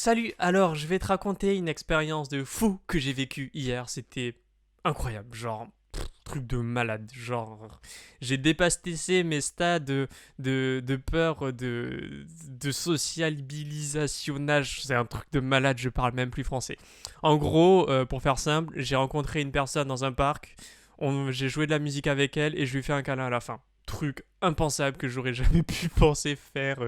Salut, alors je vais te raconter une expérience de fou que j'ai vécue hier. C'était incroyable, genre truc de malade. Genre, j'ai dépassé mes stades de peur, de sociabilisationnage. C'est un truc de malade, je parle même plus français. En gros, pour faire simple, j'ai rencontré une personne dans un parc, j'ai joué de la musique avec elle et je lui ai fait un câlin à la fin. Truc impensable que j'aurais jamais pu penser faire.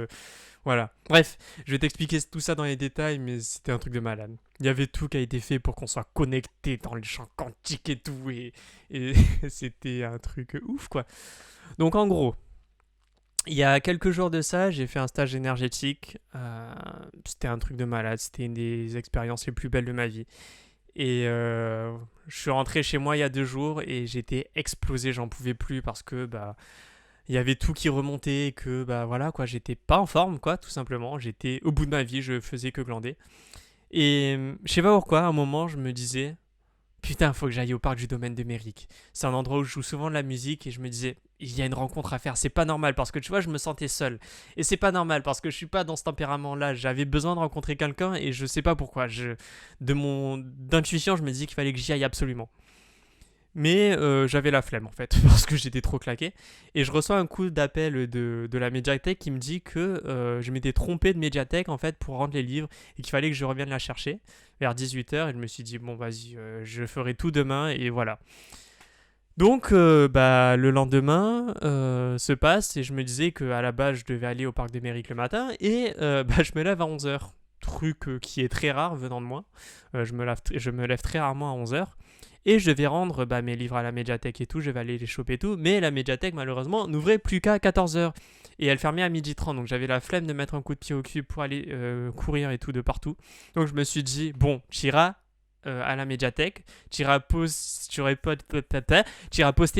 Voilà. Bref, je vais t'expliquer tout ça dans les détails, mais c'était un truc de malade. Il y avait tout qui a été fait pour qu'on soit connecté dans le champ quantique et tout, et c'était un truc ouf, quoi. Donc en gros, il y a quelques jours de ça, j'ai fait un stage énergétique. C'était un truc de malade, c'était une des expériences les plus belles de ma vie. Et je suis rentré chez moi il y a 2 jours et j'étais explosé, j'en pouvais plus parce que bah il y avait tout qui remontait et que bah voilà quoi, j'étais pas en forme quoi, tout simplement. J'étais au bout de ma vie, je faisais que glander. Et je sais pas pourquoi, à un moment, je me disais putain, faut que j'aille au parc du domaine de Méric. C'est un endroit où je joue souvent de la musique et je me disais il y a une rencontre à faire. C'est pas normal parce que tu vois, je me sentais seul. Et c'est pas normal parce que je suis pas dans ce tempérament-là. J'avais besoin de rencontrer quelqu'un et je sais pas pourquoi. De mon d'intuition, je me disais qu'il fallait que j'y aille absolument. Mais j'avais la flemme en fait, parce que j'étais trop claqué. Et je reçois un coup d'appel de la médiathèque qui me dit que je m'étais trompé de médiathèque en fait pour rendre les livres et qu'il fallait que je revienne la chercher vers 18 h. Et je me suis dit, bon vas-y, je ferai tout demain et voilà. Donc bah, le lendemain se passe et je me disais qu'à la base je devais aller au parc des Mériques le matin et bah, je me lève à 11 h. Truc qui est très rare venant de moi. Je me lève très rarement à 11 h. Et je vais rendre bah, mes livres à la médiathèque et tout, je vais aller les choper et tout. Mais la médiathèque, malheureusement, n'ouvrait plus qu'à 14 h. Et elle fermait à 12h30. Donc j'avais la flemme de mettre un coup de pied au cul pour aller courir et tout de partout. Donc je me suis dit, bon, t'iras à la médiathèque, t'iras poster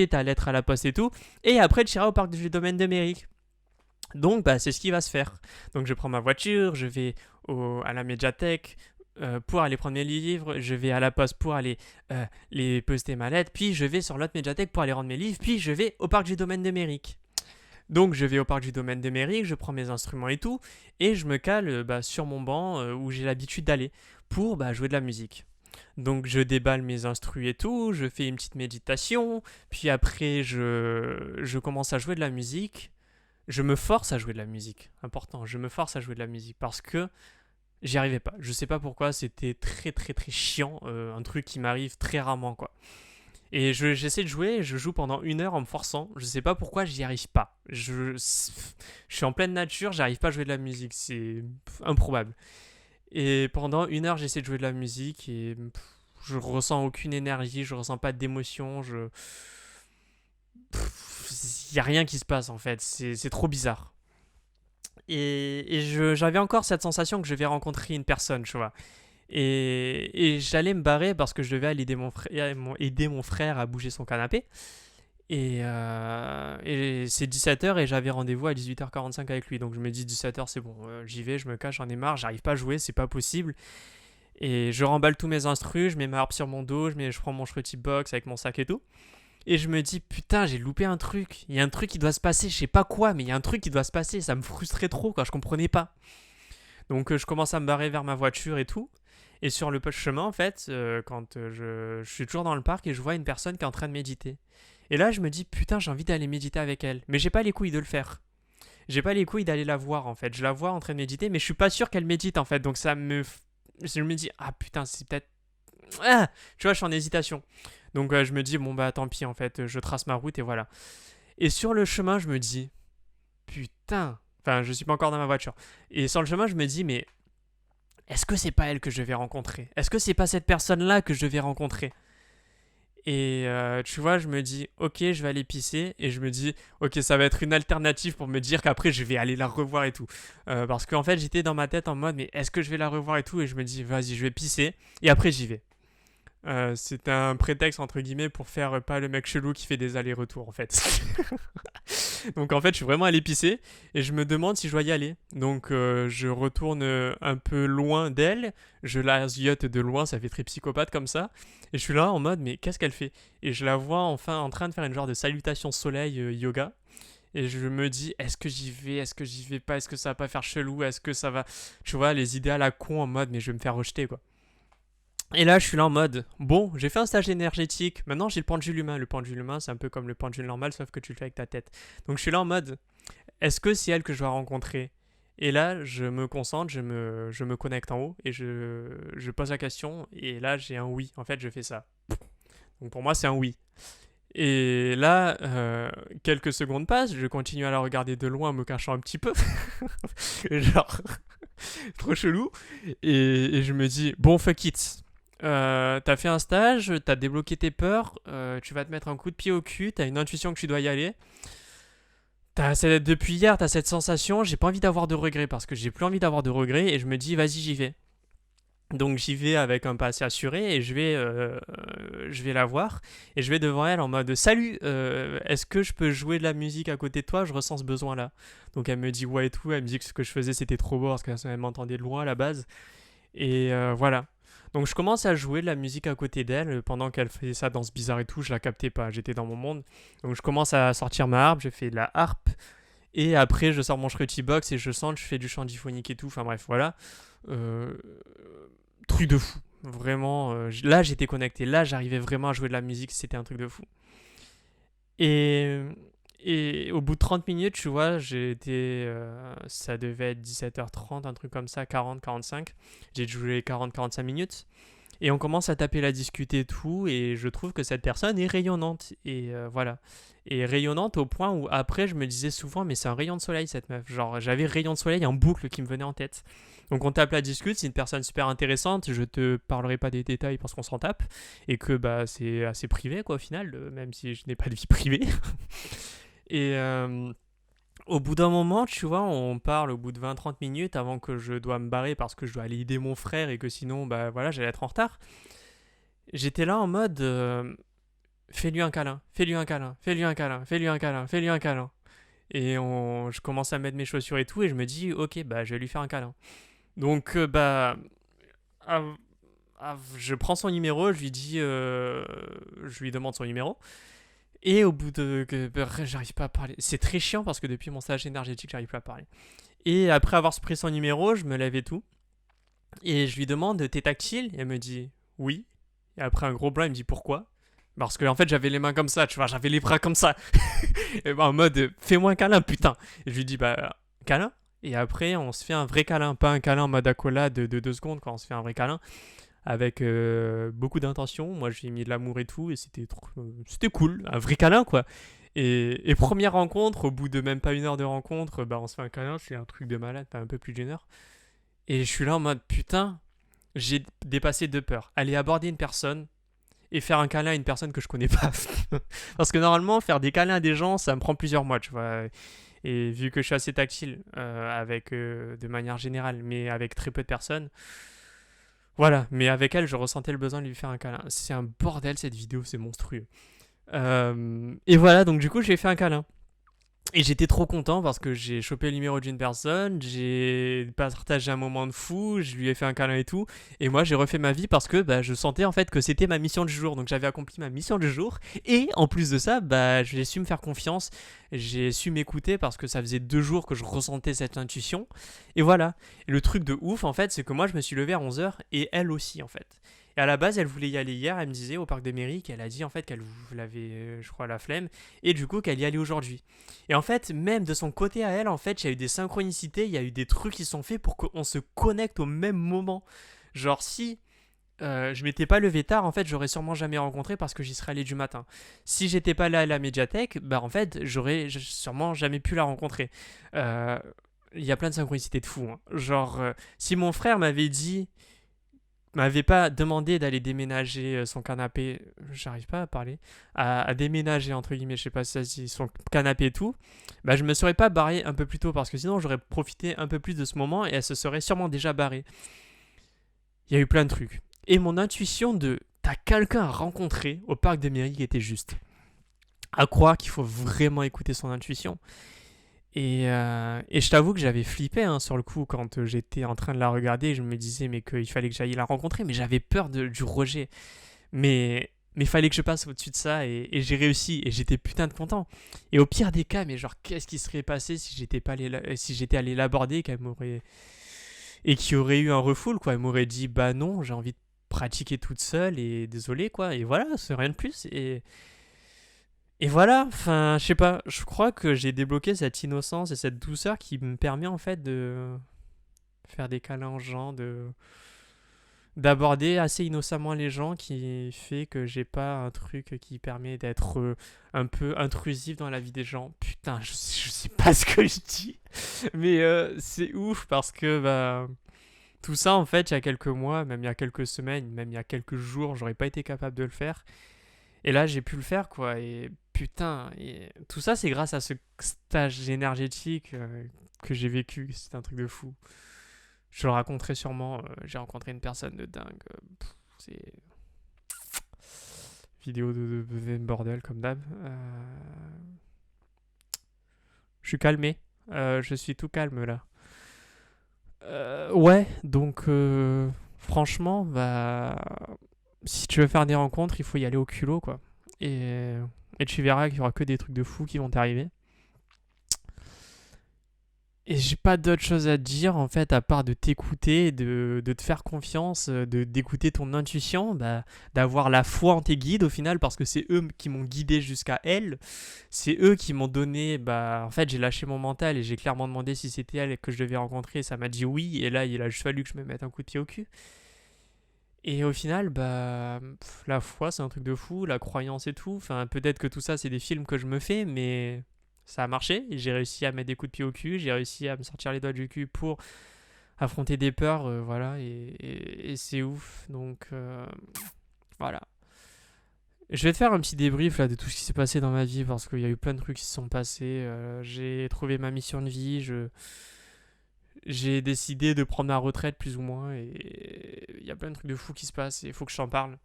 ta lettre à la poste et tout. Et après, t'iras au parc du domaine de Méric. Donc, bah, c'est ce qui va se faire. Donc, je prends ma voiture, je vais à la médiathèque, pour aller prendre mes livres, je vais à la poste pour aller les poster ma lettre, puis je vais sur l'autre médiathèque pour aller rendre mes livres, puis je vais au parc du domaine de Méric. Donc je vais au parc du domaine de Méric, je prends mes instruments et tout, et je me cale bah, sur mon banc où j'ai l'habitude d'aller pour bah, jouer de la musique. Donc je déballe mes instrus et tout, je fais une petite méditation, puis après je commence à jouer de la musique. Je me force à jouer de la musique, important, je me force à jouer de la musique parce que j'y arrivais pas. Je sais pas pourquoi, c'était très très très chiant, un truc qui m'arrive très rarement quoi. Et j'essaie de jouer, je joue pendant 1 heure en me forçant. Je sais pas pourquoi j'y arrive pas. Je suis en pleine nature, j'arrive pas à jouer de la musique, c'est improbable. Et pendant 1 heure, j'essaie de jouer de la musique et je ressens aucune énergie, je ressens pas d'émotion, y a rien qui se passe en fait, c'est trop bizarre. Et j'avais encore cette sensation que je vais rencontrer une personne, tu vois. Et j'allais me barrer parce que je devais aller aider mon frère à bouger son canapé. Et c'est 17 h et j'avais rendez-vous à 18 h 45 avec lui. Donc je me dis 17 h c'est bon, j'y vais, je me cache, j'en ai marre, j'arrive pas à jouer, c'est pas possible. Et je remballe tous mes instrus, je mets ma harpe sur mon dos, je prends mon shreddy box avec mon sac et tout. Et je me dis, putain, j'ai loupé un truc. Il y a un truc qui doit se passer, je sais pas quoi, mais il y a un truc qui doit se passer. Ça me frustrait trop, quoi, je comprenais pas. Donc je commence à me barrer vers ma voiture et tout. Et sur le chemin, en fait, quand je suis toujours dans le parc et je vois une personne qui est en train de méditer. Et là, je me dis, putain, j'ai envie d'aller méditer avec elle. Mais j'ai pas les couilles de le faire. J'ai pas les couilles d'aller la voir, en fait. Je la vois en train de méditer, mais je suis pas sûr qu'elle médite, en fait. Donc je me dis, ah putain, c'est peut-être. Ah, tu vois, je suis en hésitation. Donc je me dis, bon bah tant pis, en fait, je trace ma route et voilà. Et sur le chemin, je me dis, putain. Enfin, je suis pas encore dans ma voiture. Et sur le chemin, je me dis, mais est-ce que c'est pas elle que je vais rencontrer? Est-ce que c'est pas cette personne-là que je vais rencontrer? Et tu vois, je me dis, ok, je vais aller pisser. Et je me dis, ok, ça va être une alternative pour me dire qu'après, je vais aller la revoir et tout. Parce qu'en fait, j'étais dans ma tête en mode, mais est-ce que je vais la revoir et tout? Et je me dis, vas-y, je vais pisser. Et après, j'y vais. C'est un prétexte entre guillemets pour faire pas le mec chelou qui fait des allers-retours en fait. Donc en fait je suis vraiment allé pisser et je me demande si je dois y aller. Donc je retourne un peu loin d'elle, je la ziote de loin, ça fait très psychopathe comme ça. Et je suis là en mode mais qu'est-ce qu'elle fait? Et je la vois enfin en train de faire une genre de salutation soleil yoga. Et je me dis, est-ce que j'y vais, est-ce que j'y vais pas, est-ce que ça va pas faire chelou, est-ce que ça va... Tu vois, les idées à la con en mode, mais je vais me faire rejeter, quoi. Et là, je suis là en mode, bon, j'ai fait un stage énergétique, maintenant j'ai le pendule humain. Le pendule humain, c'est un peu comme le pendule normal, sauf que tu le fais avec ta tête. Donc je suis là en mode, est-ce que c'est elle que je dois rencontrer? Et là, je me concentre, je me connecte en haut et je pose la question. Et là, j'ai un oui. En fait, je fais ça. Donc pour moi, c'est un oui. Et là, quelques secondes passent, je continue à la regarder de loin, me cachant un petit peu. Genre, trop chelou. Et je me dis, bon, fuck it. T'as fait un stage, t'as débloqué tes peurs, tu vas te mettre un coup de pied au cul, t'as une intuition que tu dois y aller. Depuis hier, t'as cette sensation, j'ai pas envie d'avoir de regrets parce que j'ai plus envie d'avoir de regrets et je me dis, vas-y, j'y vais. Donc j'y vais avec un pas assez assuré et je vais la voir et je vais devant elle en mode salut, est-ce que je peux jouer de la musique à côté de toi? Je ressens ce besoin là. Donc elle me dit ouais et tout, elle me dit que ce que je faisais c'était trop beau parce qu'elle m'entendait de loin à la base. Et voilà. Donc je commence à jouer de la musique à côté d'elle pendant qu'elle faisait sa danse bizarre et tout, je la captais pas, j'étais dans mon monde. Donc je commence à sortir ma harpe, je fais de la harpe et après je sors mon Shruti Box et je sens que je fais du chant diphonique et tout, enfin bref voilà. Euh, Truc de fou. Vraiment, là j'étais connecté, là j'arrivais vraiment à jouer de la musique, c'était un truc de fou. Et, et au bout de 30 minutes, tu vois, ça devait être 17h30, un truc comme ça, 40-45. J'ai joué 40-45 minutes. Et on commence à taper, la discuter et tout, et je trouve que cette personne est rayonnante. Et voilà. Et rayonnante au point où après je me disais souvent, mais c'est un rayon de soleil cette meuf. Genre j'avais rayon de soleil en boucle qui me venait en tête. Donc on tape la discute, c'est une personne super intéressante, je te parlerai pas des détails parce qu'on s'en tape. Et que bah c'est assez privé quoi au final, même si je n'ai pas de vie privée. Et au bout d'un moment, tu vois, on parle au bout de 20-30 minutes avant que je dois me barrer parce que je dois aller aider mon frère et que sinon, bah voilà, j'allais être en retard. J'étais là en mode fais-lui un câlin, fais-lui un câlin, fais-lui un câlin, fais-lui un câlin, fais-lui un câlin. Et je commence à mettre mes chaussures et tout et je me dis ok, bah je vais lui faire un câlin. Donc bah je prends son numéro, je lui dis, je lui demande son numéro. Et au bout de... j'arrive pas à parler. C'est très chiant parce que depuis mon stage énergétique, j'arrive pas à parler. Et après avoir pris son numéro, je me lève et tout. Et je lui demande, t'es tactile? Et elle me dit, oui. Et après un gros blanc, il me dit, pourquoi? Parce que en fait, j'avais les mains comme ça, tu vois, j'avais les bras comme ça. Et ben, en mode, fais-moi un câlin, putain. Et je lui dis, bah, câlin? Et après, on se fait un vrai câlin. Pas un câlin en mode accolade de 2 secondes, quand on se fait un vrai câlin avec beaucoup d'intention. Moi, j'ai mis de l'amour et tout, et c'était cool, un vrai câlin, quoi. Et première rencontre, au bout de même pas 1 heure de rencontre, bah on se fait un câlin, c'est un truc de malade, pas un peu plus d'1 heure. Et je suis là en mode, putain, j'ai dépassé 2 peurs. Aller aborder une personne et faire un câlin à une personne que je connais pas. Parce que normalement, faire des câlins à des gens, ça me prend plusieurs mois, tu vois. Et vu que je suis assez tactile, de manière générale, mais avec très peu de personnes, voilà, mais avec elle, je ressentais le besoin de lui faire un câlin. C'est un bordel cette vidéo, c'est monstrueux. Et voilà, donc du coup, j'ai fait un câlin. Et j'étais trop content parce que j'ai chopé le numéro d'une personne, j'ai partagé un moment de fou, je lui ai fait un câlin et tout. Et moi, j'ai refait ma vie parce que bah, je sentais en fait que c'était ma mission du jour. Donc j'avais accompli ma mission du jour. Et en plus de ça, bah, j'ai su me faire confiance, j'ai su m'écouter parce que ça faisait 2 jours que je ressentais cette intuition. Et voilà. Et le truc de ouf, en fait, c'est que moi, je me suis levé à 11h et elle aussi, en fait. Et à la base, elle voulait y aller hier, elle me disait au parc des mairies qu'elle a dit en fait qu'elle avait, je crois, la flemme, et du coup qu'elle y allait aujourd'hui. Et en fait, même de son côté à elle, en fait, il y a eu des synchronicités, il y a eu des trucs qui sont faits pour qu'on se connecte au même moment. Genre si je m'étais pas levé tard, en fait, j'aurais sûrement jamais rencontré parce que j'y serais allé du matin. Si j'étais pas là à la médiathèque, bah en fait, j'aurais sûrement jamais pu la rencontrer. Il y a plein de synchronicités de fou. Hein. Genre, si mon frère m'avait pas demandé d'aller déménager son canapé, j'arrive pas à parler, à déménager entre guillemets, je sais pas si ça se dit, son canapé et tout, bah je me serais pas barré un peu plus tôt parce que sinon j'aurais profité un peu plus de ce moment et elle se serait sûrement déjà barrée. Il y a eu plein de trucs. Et mon intuition de t'as quelqu'un à rencontrer au parc des mairies qui était juste. À croire qu'il faut vraiment écouter son intuition. Et je t'avoue que j'avais flippé hein, sur le coup quand j'étais en train de la regarder. Je me disais mais qu'il fallait que j'aille la rencontrer, mais j'avais peur du rejet. Mais Mais il fallait que je passe au-dessus de ça et j'ai réussi et j'étais putain de content. Et au pire des cas, mais genre qu'est-ce qui serait passé si j'étais pas allé si j'étais allé l'aborder qu'elle m'aurait et qu'il y aurait eu un refoul quoi, elle m'aurait dit bah non, j'ai envie de pratiquer toute seule et désolé quoi et voilà, c'est rien de plus et voilà, enfin, je sais pas, je crois que j'ai débloqué cette innocence et cette douceur qui me permet en fait de faire des câlins aux gens, d'aborder assez innocemment les gens qui fait que j'ai pas un truc qui permet d'être un peu intrusif dans la vie des gens. Putain, je sais pas ce que je dis, mais c'est ouf parce que bah tout ça en fait il y a quelques mois, même il y a quelques semaines, même il y a quelques jours, j'aurais pas été capable de le faire. Et là j'ai pu le faire quoi et putain, et tout ça c'est grâce à ce stage énergétique que j'ai vécu, c'est un truc de fou. Je le raconterai sûrement. J'ai rencontré une personne de dingue. C'est vidéo de bordel comme d'hab. Je suis calmé. Je suis tout calme là. Ouais, donc franchement, bah, si tu veux faire des rencontres, il faut y aller au culot quoi. Et, et tu verras qu'il y aura que des trucs de fous qui vont t'arriver. Et j'ai pas d'autre chose à te dire en fait à part de t'écouter, de te faire confiance, d'écouter ton intuition, bah, d'avoir la foi en tes guides au final parce que c'est eux qui m'ont guidé jusqu'à elle, c'est eux qui m'ont donné, bah en fait j'ai lâché mon mental et j'ai clairement demandé si c'était elle que je devais rencontrer, et ça m'a dit oui et là il a juste fallu que je me mette un coup de pied au cul. Et au final, bah, la foi, c'est un truc de fou, la croyance et tout. Enfin, peut-être que tout ça, c'est des films que je me fais, mais ça a marché. J'ai réussi à mettre des coups de pied au cul, j'ai réussi à me sortir les doigts du cul pour affronter des peurs, voilà, et c'est ouf. Donc, voilà. Je vais te faire un petit débrief là de tout ce qui s'est passé dans ma vie parce qu'il y a eu plein de trucs qui se sont passés. J'ai trouvé ma mission de vie, j'ai décidé de prendre ma retraite plus ou moins et il y a plein de trucs de fous qui se passent et il faut que je t'en parle.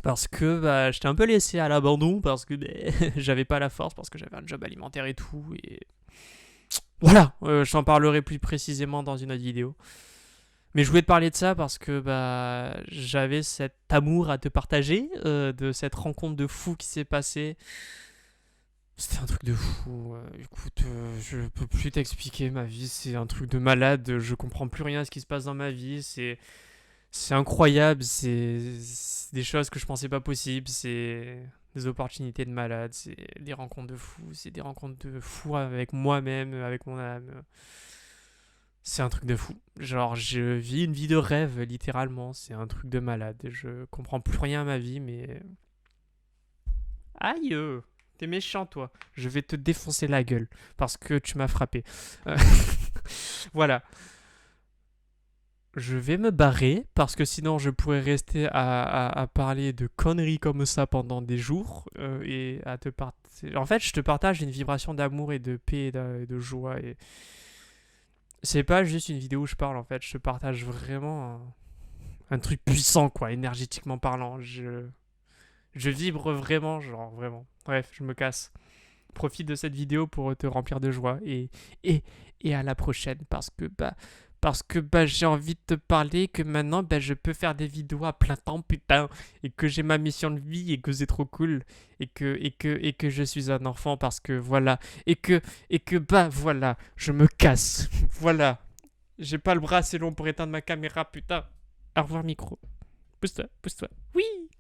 Parce que bah, j'étais un peu laissé à l'abandon parce que bah, j'avais pas la force, parce que j'avais un job alimentaire et tout. Et voilà, je t'en parlerai plus précisément dans une autre vidéo. Mais je voulais te parler de ça parce que bah, j'avais cet amour à te partager, de cette rencontre de fou qui s'est passée. C'était un truc de fou. Écoute, je peux plus t'expliquer ma vie. C'est un truc de malade. Je comprends plus rien à ce qui se passe dans ma vie. C'est incroyable. C'est des choses que je pensais pas possibles. C'est des opportunités de malade. C'est des rencontres de fou. C'est des rencontres de fou avec moi-même, avec mon âme. C'est un truc de fou. Genre, je vis une vie de rêve, littéralement. C'est un truc de malade. Je comprends plus rien à ma vie, mais. Aïe! T'es méchant, toi. Je vais te défoncer la gueule parce que tu m'as frappé. Euh, voilà. Je vais me barrer parce que sinon je pourrais rester à parler de conneries comme ça pendant des jours et à te partager. En fait, je te partage une vibration d'amour et de paix et de joie. Et c'est pas juste une vidéo où je parle, en fait. Je te partage vraiment un truc puissant, quoi, énergétiquement parlant. Je vibre vraiment, genre vraiment. Bref, je me casse. Profite de cette vidéo pour te remplir de joie et, et à la prochaine parce que j'ai envie de te parler que maintenant je peux faire des vidéos à plein temps putain et que j'ai ma mission de vie et que c'est trop cool et que je suis un enfant parce que voilà et que voilà je me casse voilà j'ai pas le bras assez long pour éteindre ma caméra putain au revoir micro pousse-toi oui